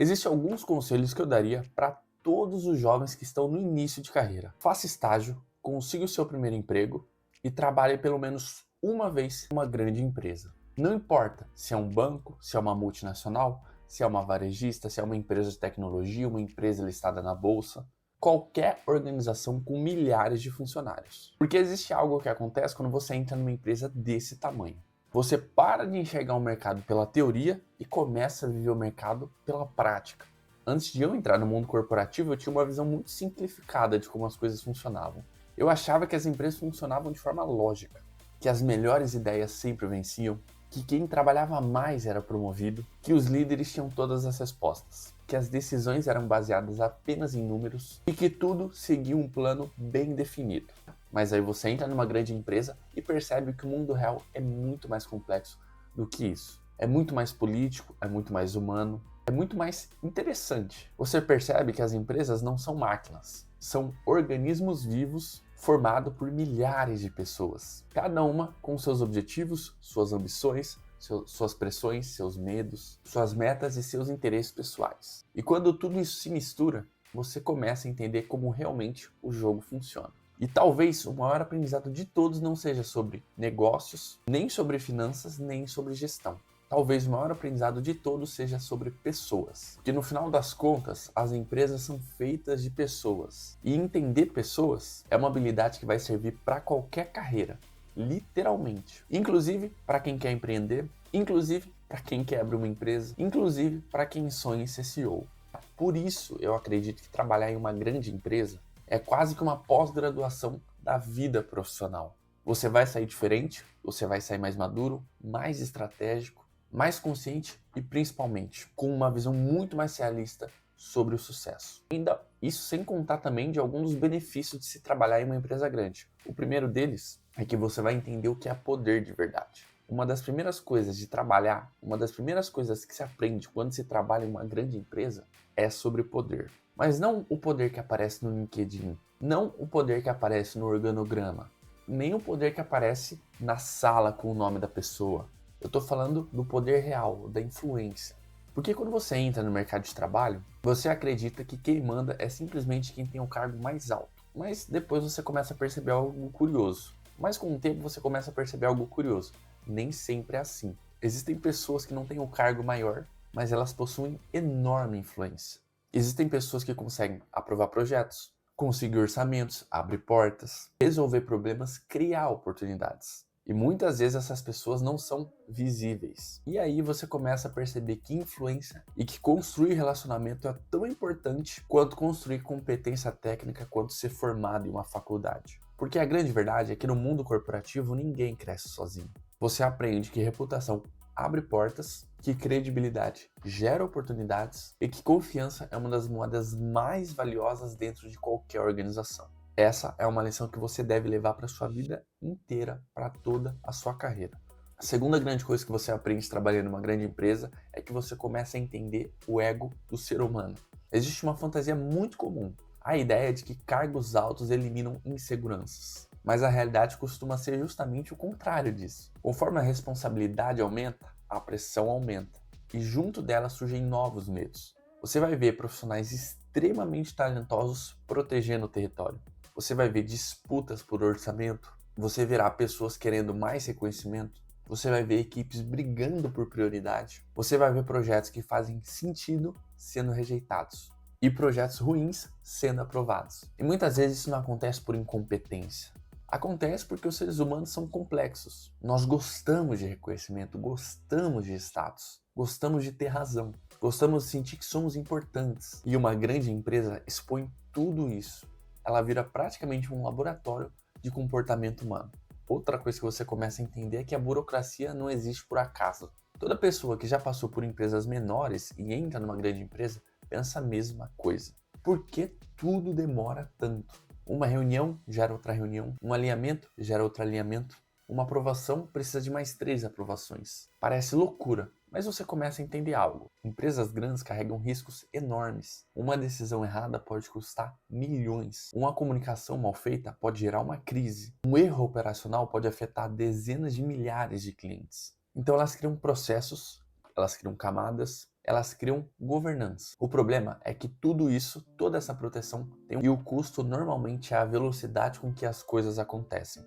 Existem alguns conselhos que eu daria para todos os jovens que estão no início de carreira. Faça estágio, consiga o seu primeiro emprego e trabalhe pelo menos uma vez em uma grande empresa. Não importa se é um banco, se é uma multinacional, se é uma varejista, se é uma empresa de tecnologia, uma empresa listada na bolsa, qualquer organização com milhares de funcionários. Porque existe algo que acontece quando você entra numa empresa desse tamanho. Você para de enxergar o mercado pela teoria e começa a viver o mercado pela prática. Antes de eu entrar no mundo corporativo, eu tinha uma visão muito simplificada de como as coisas funcionavam. Eu achava que as empresas funcionavam de forma lógica, que as melhores ideias sempre venciam, que quem trabalhava mais era promovido, que os líderes tinham todas as respostas, que as decisões eram baseadas apenas em números e que tudo seguia um plano bem definido. Mas aí você entra numa grande empresa e percebe que o mundo real é muito mais complexo do que isso. É muito mais político, é muito mais humano, é muito mais interessante. Você percebe que as empresas não são máquinas, são organismos vivos formados por milhares de pessoas, cada uma com seus objetivos, suas ambições, suas pressões, seus medos, suas metas e seus interesses pessoais. E quando tudo isso se mistura, você começa a entender como realmente o jogo funciona. E talvez o maior aprendizado de todos não seja sobre negócios, nem sobre finanças, nem sobre gestão. Talvez o maior aprendizado de todos seja sobre pessoas. Porque no final das contas, as empresas são feitas de pessoas. E entender pessoas é uma habilidade que vai servir para qualquer carreira, literalmente. Inclusive para quem quer empreender, inclusive para quem quer abrir uma empresa, inclusive para quem sonha em ser CEO. Por isso, eu acredito que trabalhar em uma grande empresa é quase que uma pós-graduação da vida profissional. Você vai sair diferente, você vai sair mais maduro, mais estratégico, mais consciente e principalmente com uma visão muito mais realista sobre o sucesso. Ainda isso sem contar também de alguns dos benefícios de se trabalhar em uma empresa grande. O primeiro deles é que você vai entender o que é poder de verdade. Uma das primeiras coisas de trabalhar, uma das primeiras coisas que se aprende quando se trabalha em uma grande empresa é sobre poder. Mas não o poder que aparece no LinkedIn, não o poder que aparece no organograma, nem o poder que aparece na sala com o nome da pessoa. Eu estou falando do poder real, da influência. Porque quando você entra no mercado de trabalho, você acredita que quem manda é simplesmente quem tem o cargo mais alto. Mas depois você começa a perceber algo curioso. Mas com o tempo você começa a perceber algo curioso. Nem sempre é assim. Existem pessoas que não têm o cargo maior, mas elas possuem enorme influência. Existem pessoas que conseguem aprovar projetos, conseguir orçamentos, abrir portas, resolver problemas, criar oportunidades. E muitas vezes essas pessoas não são visíveis. E aí você começa a perceber que influência e que construir relacionamento é tão importante quanto construir competência técnica, quanto ser formado em uma faculdade. Porque a grande verdade é que no mundo corporativo ninguém cresce sozinho. Você aprende que reputação abre portas, que credibilidade gera oportunidades e que confiança é uma das moedas mais valiosas dentro de qualquer organização. Essa é uma lição que você deve levar para a sua vida inteira, para toda a sua carreira. A segunda grande coisa que você aprende trabalhando em uma grande empresa é que você começa a entender o ego do ser humano. Existe uma fantasia muito comum, a ideia de que cargos altos eliminam inseguranças. Mas a realidade costuma ser justamente o contrário disso. Conforme a responsabilidade aumenta, a pressão aumenta. E junto dela surgem novos medos. Você vai ver profissionais extremamente talentosos protegendo o território. Você vai ver disputas por orçamento. Você verá pessoas querendo mais reconhecimento. Você vai ver equipes brigando por prioridade. Você vai ver projetos que fazem sentido sendo rejeitados. E projetos ruins sendo aprovados. E muitas vezes isso não acontece por incompetência. Acontece porque os seres humanos são complexos. Nós gostamos de reconhecimento, gostamos de status, gostamos de ter razão, gostamos de sentir que somos importantes. E uma grande empresa expõe tudo isso. Ela vira praticamente um laboratório de comportamento humano. Outra coisa que você começa a entender é que a burocracia não existe por acaso. Toda pessoa que já passou por empresas menores e entra numa grande empresa pensa a mesma coisa. Por que tudo demora tanto? Uma reunião gera outra reunião, um alinhamento gera outro alinhamento, uma aprovação precisa de mais 3 aprovações. Parece loucura, mas você começa a entender algo. Empresas grandes carregam riscos enormes. Uma decisão errada pode custar milhões. Uma comunicação mal feita pode gerar uma crise. Um erro operacional pode afetar dezenas de milhares de clientes. Então elas criam processos, elas criam camadas, elas criam governança. O problema é que tudo isso, toda essa proteção e o custo normalmente é a velocidade com que as coisas acontecem.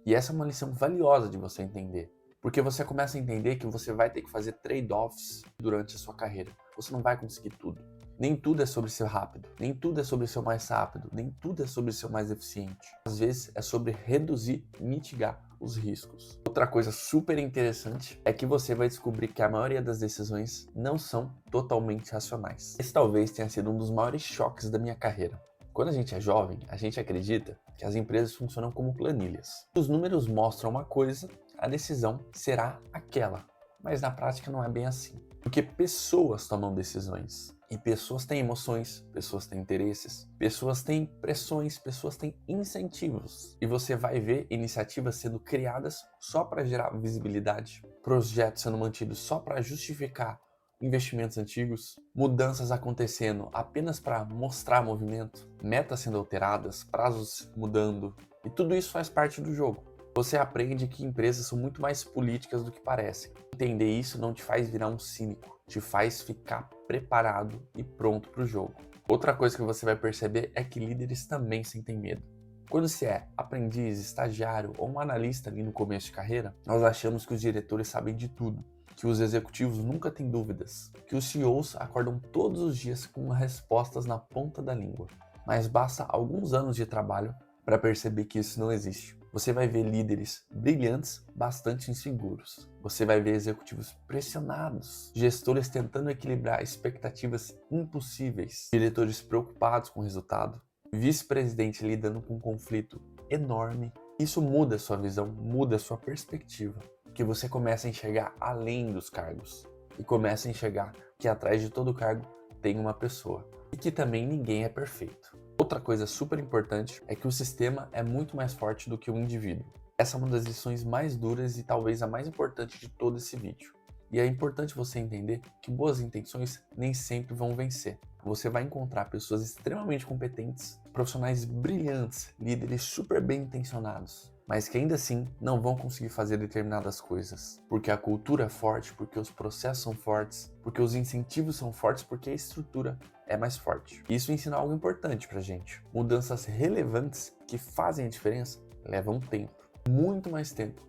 E essa é uma lição valiosa de você entender, porque você começa a entender que você vai ter que fazer trade-offs durante a sua carreira. Você não vai conseguir tudo. Nem tudo é sobre ser rápido, nem tudo é sobre ser mais rápido, nem tudo é sobre ser mais eficiente. Às vezes é sobre reduzir e mitigar os riscos. Outra coisa super interessante é que você vai descobrir que a maioria das decisões não são totalmente racionais. Esse talvez tenha sido um dos maiores choques da minha carreira. Quando a gente é jovem, a gente acredita que as empresas funcionam como planilhas. Os números mostram uma coisa, a decisão será aquela. Mas na prática não é bem assim. Porque pessoas tomam decisões. E pessoas têm emoções, pessoas têm interesses, pessoas têm pressões, pessoas têm incentivos. E você vai ver iniciativas sendo criadas só para gerar visibilidade, projetos sendo mantidos só para justificar investimentos antigos, mudanças acontecendo apenas para mostrar movimento, metas sendo alteradas, prazos mudando. E tudo isso faz parte do jogo. Você aprende que empresas são muito mais políticas do que parecem. Entender isso não te faz virar um cínico, te faz ficar preparado e pronto para o jogo. Outra coisa que você vai perceber é que líderes também sentem medo. Quando você é aprendiz, estagiário ou um analista ali no começo de carreira, nós achamos que os diretores sabem de tudo, que os executivos nunca têm dúvidas, que os CEOs acordam todos os dias com respostas na ponta da língua. Mas basta alguns anos de trabalho para perceber que isso não existe. Você vai ver líderes brilhantes, bastante inseguros. Você vai ver executivos pressionados, gestores tentando equilibrar expectativas impossíveis, diretores preocupados com o resultado, vice-presidente lidando com um conflito enorme. Isso muda a sua visão, muda a sua perspectiva, porque você começa a enxergar além dos cargos e começa a enxergar que atrás de todo cargo tem uma pessoa e que também ninguém é perfeito. Outra coisa super importante é que o sistema é muito mais forte do que o indivíduo. Essa é uma das lições mais duras e talvez a mais importante de todo esse vídeo. E é importante você entender que boas intenções nem sempre vão vencer. Você vai encontrar pessoas extremamente competentes, profissionais brilhantes, líderes super bem intencionados, mas que ainda assim não vão conseguir fazer determinadas coisas. Porque a cultura é forte, porque os processos são fortes, porque os incentivos são fortes, porque a estrutura é mais forte. Isso ensina algo importante pra gente. Mudanças relevantes que fazem a diferença levam tempo. Muito mais tempo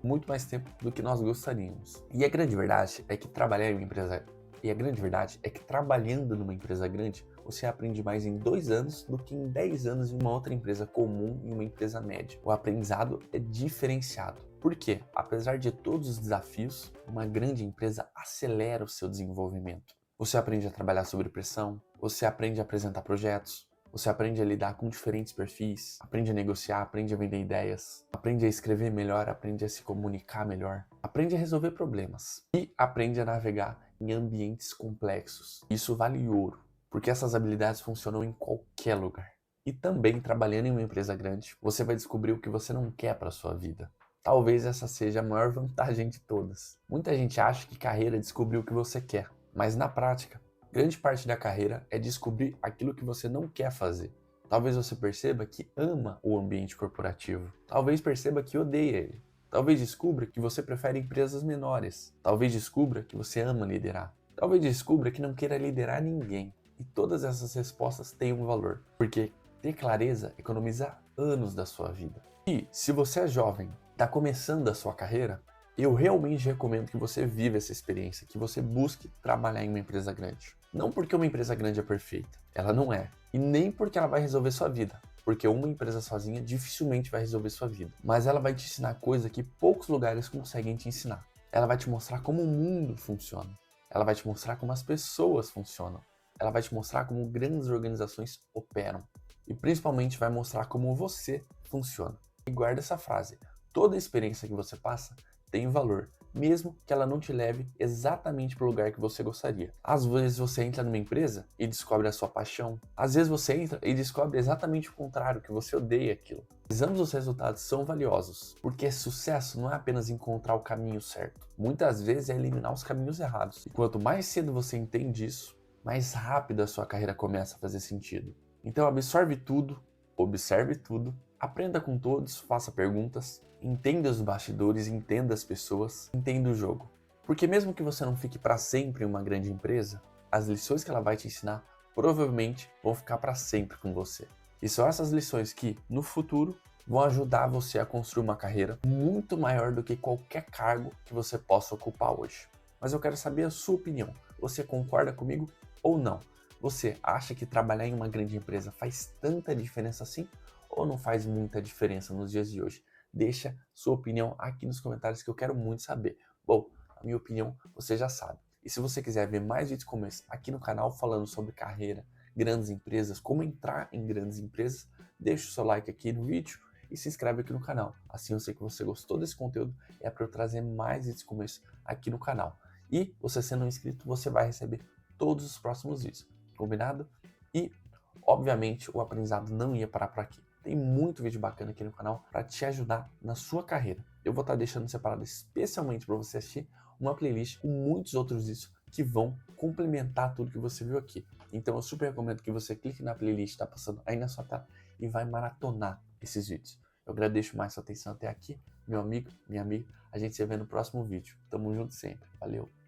do que nós gostaríamos. E a grande verdade é que trabalhando numa empresa grande, você aprende mais em 2 anos do que em 10 anos em uma outra empresa comum e uma empresa média. O aprendizado é diferenciado. Por quê? Apesar de todos os desafios, uma grande empresa acelera o seu desenvolvimento. Você aprende a trabalhar sob pressão, você aprende a apresentar projetos, você aprende a lidar com diferentes perfis, aprende a negociar, aprende a vender ideias, aprende a escrever melhor, aprende a se comunicar melhor, aprende a resolver problemas e aprende a navegar em ambientes complexos. Isso vale ouro, porque essas habilidades funcionam em qualquer lugar. E também, trabalhando em uma empresa grande, você vai descobrir o que você não quer para a sua vida. Talvez essa seja a maior vantagem de todas. Muita gente acha que carreira é descobrir o que você quer, mas na prática, grande parte da carreira é descobrir aquilo que você não quer fazer. Talvez você perceba que ama o ambiente corporativo. Talvez perceba que odeia ele. Talvez descubra que você prefere empresas menores. Talvez descubra que você ama liderar. Talvez descubra que não queira liderar ninguém. E todas essas respostas têm um valor, porque ter clareza economiza anos da sua vida. E se você é jovem, está começando a sua carreira, eu realmente recomendo que você viva essa experiência, que você busque trabalhar em uma empresa grande. Não porque uma empresa grande é perfeita, ela não é. E nem porque ela vai resolver sua vida, porque uma empresa sozinha dificilmente vai resolver sua vida. Mas ela vai te ensinar coisa que poucos lugares conseguem te ensinar. Ela vai te mostrar como o mundo funciona. Ela vai te mostrar como as pessoas funcionam. Ela vai te mostrar como grandes organizações operam. E principalmente vai mostrar como você funciona. E guarda essa frase: toda experiência que você passa tem valor, mesmo que ela não te leve exatamente para o lugar que você gostaria. Às vezes você entra numa empresa e descobre a sua paixão. Às vezes você entra e descobre exatamente o contrário, que você odeia aquilo. Mas ambos os resultados são valiosos, porque sucesso não é apenas encontrar o caminho certo. Muitas vezes é eliminar os caminhos errados. E quanto mais cedo você entende isso, mais rápido a sua carreira começa a fazer sentido. Então absorve tudo, observe tudo, aprenda com todos, faça perguntas, entenda os bastidores, entenda as pessoas, entenda o jogo. Porque mesmo que você não fique para sempre em uma grande empresa, as lições que ela vai te ensinar provavelmente vão ficar para sempre com você. E são essas lições que, no futuro, vão ajudar você a construir uma carreira muito maior do que qualquer cargo que você possa ocupar hoje. Mas eu quero saber a sua opinião. Você concorda comigo ou não? Você acha que trabalhar em uma grande empresa faz tanta diferença assim? Ou não faz muita diferença nos dias de hoje? Deixa sua opinião aqui nos comentários que eu quero muito saber. Bom, a minha opinião você já sabe. E se você quiser ver mais vídeos como esse aqui no canal falando sobre carreira, grandes empresas, como entrar em grandes empresas, deixa o seu like aqui no vídeo e se inscreve aqui no canal. Assim eu sei que você gostou desse conteúdo e é para eu trazer mais vídeos como esse aqui no canal. E você sendo um inscrito, você vai receber todos os próximos vídeos. Combinado? E, obviamente, o aprendizado não ia parar por aqui. Tem muito vídeo bacana aqui no canal para te ajudar na sua carreira. Eu vou estar deixando separado especialmente para você assistir uma playlist com muitos outros vídeos que vão complementar tudo que você viu aqui. Então eu super recomendo que você clique na playlist que está passando aí na sua tela e vai maratonar esses vídeos. Eu agradeço mais sua atenção até aqui, meu amigo, minha amiga. A gente se vê no próximo vídeo. Tamo junto sempre. Valeu!